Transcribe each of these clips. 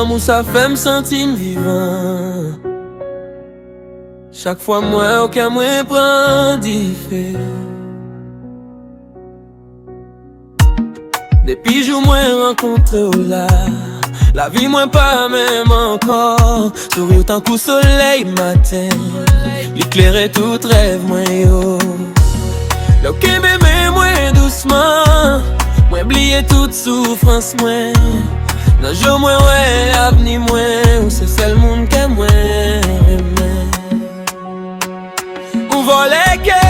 l'amour ça fait me sentir vivant. Chaque fois moi aucun moi prend différent. Depuis jour moi rencontre là, la vie moi pas même encore. Sourire tant qu'au soleil matin, l'éclairer tout rêve moi yo. Le bébé moi doucement, moi oublier toute souffrance moi. Dans jour moi ouais avenir moi, c'est seul monde que moi aimé. Ou voler que,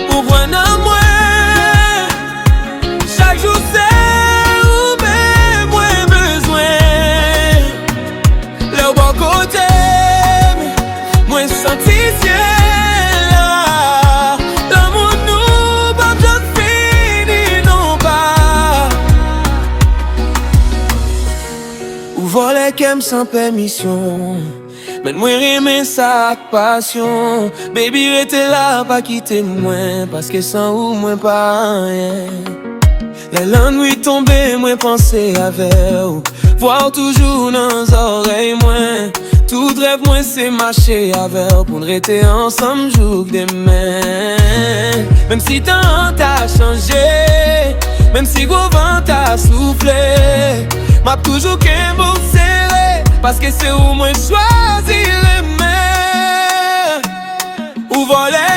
ou voir dans moi. Chaque jour c'est où même moi besoin. Le bon côté, moi senti ciel là. L'amour nous pas bien fini non pas. Ou voler qu'aime sans permission. Mais moi aimer sa passion. Baby rete là pas quitter moi, parce que sans ou moi pas rien. La nuit tombée, moi penser avec vous, voir toujours dans les oreilles moi. Tout rêve moi c'est marcher avec vous, pour nous rester ensemble jour demain. Même si tant t'a changé, même si gros vent t'a soufflé, m'a toujours qu'un beau serré, parce que c'est où moi choisir les mains. Ou voler